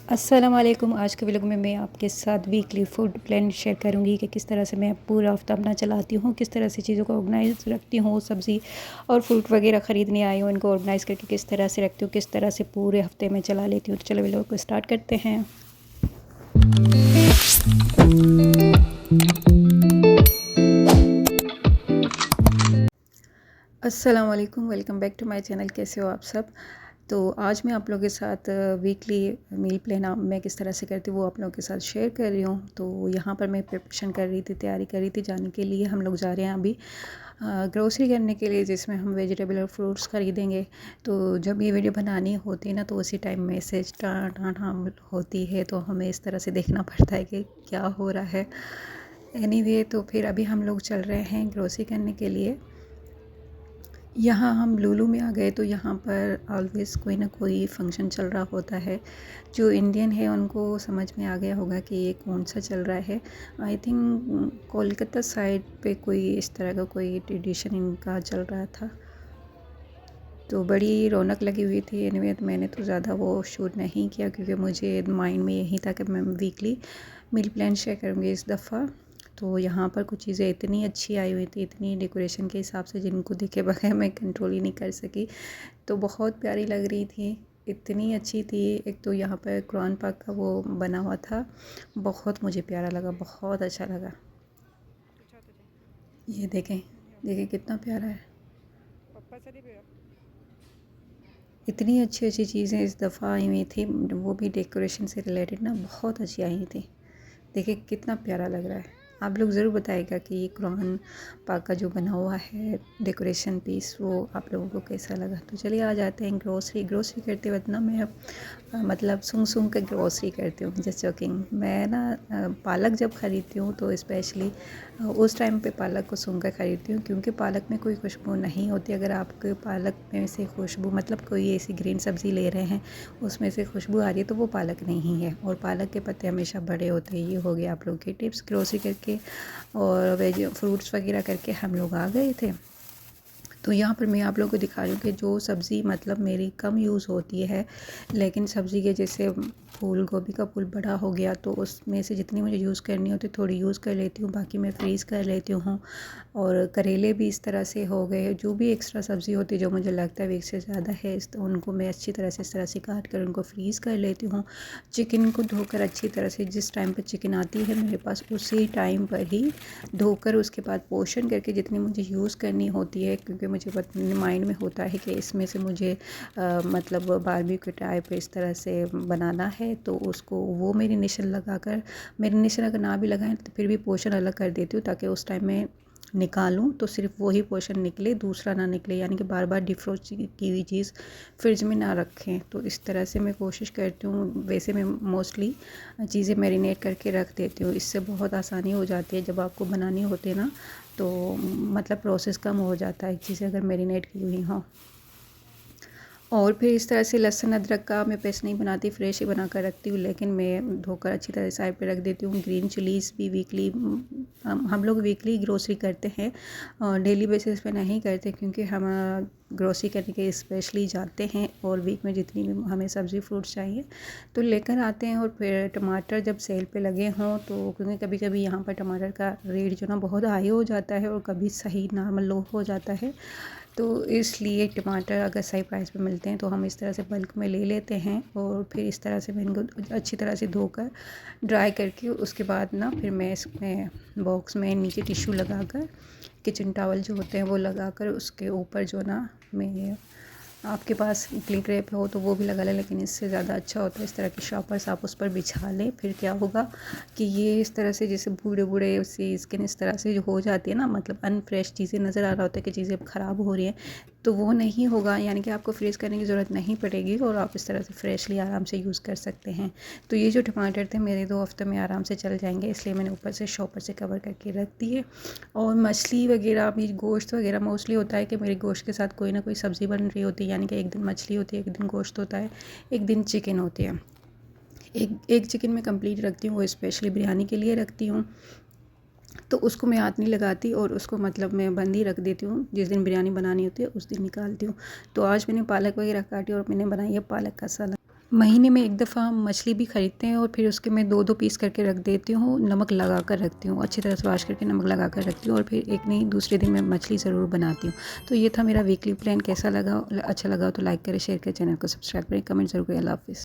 अस्सलाम वालेकुम। आज के व्लॉग में मैं आपके साथ वीकली फूड प्लान शेयर करूंगी कि किस तरह से मैं पूरा हफ्ता अपना चलाती हूँ, किस तरह से चीज़ों को ऑर्गेनाइज रखती हूँ। सब्ज़ी और फ्रूट वगैरह ख़रीदने आई हूँ, इनको ऑर्गेनाइज़ करके किस तरह से रखती हूँ, किस तरह से पूरे हफ्ते में चला लेती हूँ। तो चलो व्लॉग को स्टार्ट करते हैं। अस्सलाम वालेकुम, welcome back to my channel. कैसे हो आप सब? तो आज मैं आप लोगों के साथ वीकली मील प्लान मैं किस तरह से करती हूँ वो आप लोगों के साथ शेयर कर रही हूँ। तो यहाँ पर मैं प्रिपरेशन कर रही थी, तैयारी कर रही थी जाने के लिए। हम लोग जा रहे हैं अभी ग्रोसरी करने के लिए, जिसमें हम वेजिटेबल और फ्रूट्स ख़रीदेंगे। तो जब ये वीडियो बनानी होती है ना, तो उसी टाइम मैसेज टाँट होती है, तो हमें इस तरह से देखना पड़ता है कि क्या हो रहा है। एनीवे, तो फिर अभी हम लोग चल रहे हैं ग्रोसरी करने के लिए। यहाँ हम लुलु में आ गए, तो यहाँ पर ऑलवेज़ कोई ना कोई फंक्शन चल रहा होता है। जो इंडियन है उनको समझ में आ गया होगा कि ये कौन सा चल रहा है। आई थिंक कोलकाता साइड पे कोई इस तरह का कोई ट्रेडिशन इनका चल रहा था, तो बड़ी रौनक लगी हुई थी। एनीवे, मैंने तो ज़्यादा वो शूट नहीं किया, क्योंकि मुझे माइंड में यही था कि मैं वीकली मील प्लान शेयर करूँगी इस दफ़ा। तो यहाँ पर कुछ चीज़ें इतनी अच्छी आई हुई थी, इतनी डेकोरेशन के हिसाब से, जिनको देखे बगैर मैं कंट्रोल ही नहीं कर सकी। तो बहुत प्यारी लग रही थी, इतनी अच्छी थी। एक तो यहाँ पर कुरान पाक का वो बना हुआ था, बहुत मुझे प्यारा लगा, बहुत अच्छा लगा। ये देखें, देखें कितना प्यारा है। इतनी अच्छी अच्छी चीज़ें इस दफ़ा आई हुई थी, वो भी डेकोरेशन से रिलेटेड ना, बहुत अच्छी आई थी। देखिए कितना प्यारा लग रहा है। आप लोग ज़रूर बताइएगा कि ये कुरान पाक का जो बना हुआ है डेकोरेशन पीस, वो आप लोगों को कैसा लगा। तो चलिए आ जाते हैं ग्रोसरी करते वक्त ना, मैं मतलब सूंघ कर ग्रोसरी करती हूँ, जस्ट जोकिंग। मैं ना पालक जब ख़रीदती हूँ तो स्पेशली उस टाइम पे पालक को सूंघ कर ख़रीदती हूँ, क्योंकि पालक में कोई खुशबू नहीं होती। अगर आपके पालक में से खुशबू, मतलब कोई ऐसी ग्रीन सब्ज़ी ले रहे हैं, उसमें से खुशबू आ रही है, तो वो पालक नहीं है। और पालक के पत्ते हमेशा बड़े होते हैं। ये हो गया आप लोगों की टिप्स। ग्रोसरी करके और वेज फ्रूट्स वगैरह करके हम लोग आ गए थे। तो यहाँ पर मैं आप लोगों को दिखा रही हूँ कि जो सब्ज़ी मतलब मेरी कम यूज़ होती है, लेकिन सब्ज़ी के जैसे फूल गोभी का फूल बड़ा हो गया, तो उसमें से जितनी मुझे यूज़ करनी होती है थोड़ी यूज़ कर लेती हूँ, बाकी मैं फ्रीज़ कर लेती हूँ। और करेले भी इस तरह से हो गए। जो भी एक्स्ट्रा सब्ज़ी होती है जो मुझे लगता है वीक से ज़्यादा है, उनको मैं अच्छी तरह से इस तरह से काट कर उनको फ्रीज़ कर लेती हूँ। चिकन को धोकर अच्छी तरह से, जिस टाइम पर चिकन आती है मेरे पास, उसी टाइम पर ही धोकर उसके बाद पोर्शन करके जितनी मुझे यूज़ करनी होती है, क्योंकि मुझे माइंड में होता है कि इसमें से मुझे मतलब बारबेक्यू टाइप इस तरह से बनाना है, तो उसको वो मेरीनेशन अगर ना भी लगाएं तो फिर भी पोर्शन अलग कर देती हूँ, ताकि उस टाइम में निकालूं तो सिर्फ वही पोर्शन निकले, दूसरा ना निकले। यानी कि बार बार डिफ्रोस्ट की हुई चीज़ फ्रिज में ना रखें। तो इस तरह से मैं कोशिश करती हूँ। वैसे मैं मोस्टली चीज़ें मैरिनेट करके रख देती हूँ, इससे बहुत आसानी हो जाती है जब आपको बनानी होती है ना, तो मतलब प्रोसेस कम हो जाता है चीज़ें अगर मैरिनेट की हुई हों। और फिर इस तरह से लहसुन अदरक का मैं पेस्ट नहीं बनाती, फ्रेश ही बना कर रखती हूँ, लेकिन मैं धोकर अच्छी तरह साइड पे रख देती हूँ। ग्रीन चिलीज़ भी वीकली हम लोग वीकली ग्रोसरी करते हैं, डेली बेसिस पे नहीं करते, क्योंकि हम ग्रोसरी करने के स्पेशली जाते हैं और वीक में जितनी भी हमें सब्ज़ी फ्रूट्स चाहिए तो लेकर आते हैं। और फिर टमाटर जब सेल पे लगे हों, तो क्योंकि कभी कभी यहाँ पर टमाटर का रेट जो ना बहुत हाई हो जाता है और कभी सही नॉर्मल लो हो जाता है, तो इसलिए टमाटर अगर सही प्राइस पे मिलते हैं तो हम इस तरह से बल्क में ले लेते हैं। और फिर इस तरह से मैं इनको अच्छी तरह से धोकर ड्राई करके, उसके बाद ना फिर मैं इसमें बॉक्स में नीचे टिश्यू लगाकर, किचन टॉवल जो होते हैं वो लगाकर, उसके ऊपर जो ना मैं, आपके पास क्लिक रैप हो तो वो भी लगा लें, लेकिन इससे ज़्यादा अच्छा होता है इस तरह के शॉपर्स आप उस पर बिछा लें। फिर क्या होगा कि ये इस तरह से जैसे बूढ़े बूढ़े उसकी स्किन इस तरह से जो हो जाती है ना, मतलब अनफ्रेश चीज़ें नज़र आ रहा होता है कि चीज़ें अब ख़राब हो रही हैं, तो वो नहीं होगा। यानी कि आपको फ्रीज़ करने की ज़रूरत नहीं पड़ेगी और आप इस तरह से फ्रेशली आराम से यूज़ कर सकते हैं। तो ये जो टमाटर थे मेरे 2 हफ्ते में आराम से चल जाएंगे, इसलिए मैंने ऊपर से शॉपर से कवर करके रख दिए। और मछली वगैरह भी, गोश्त वगैरह मोस्टली होता है कि मेरे गोश्त के साथ कोई ना कोई सब्ज़ी बन रही होती है। यानी कि एक दिन मछली होती है, एक दिन गोश्त होता है, एक दिन चिकन होती है। एक चिकन मैं कंप्लीट रखती हूँ, वो स्पेशली बिरयानी के लिए रखती हूँ, तो उसको मैं हाथ नहीं लगाती और उसको मतलब मैं बंद ही रख देती हूँ। जिस दिन बिरयानी बनानी होती है उस दिन निकालती हूँ। तो आज मैंने पालक वगैरह काटी और मैंने बनाई है पालक का सलाद। महीने में एक दफ़ा मछली भी ख़रीदते हैं और फिर उसके मैं 2-2 पीस करके रख देती हूँ, नमक लगा कर रखती हूँ, अच्छी तरह से वॉश करके नमक लगा कर रखती हूँ और फिर एक नहीं दूसरे दिन मैं मछली ज़रूर बनाती हूँ। तो ये था मेरा वीकली प्लान। कैसा लगा? अच्छा लगा तो लाइक करें, शेयर करें, चैनल को सब्सक्राइब करें, कमेंट ज़रूर करें। अल्लाह हाफ़िज़।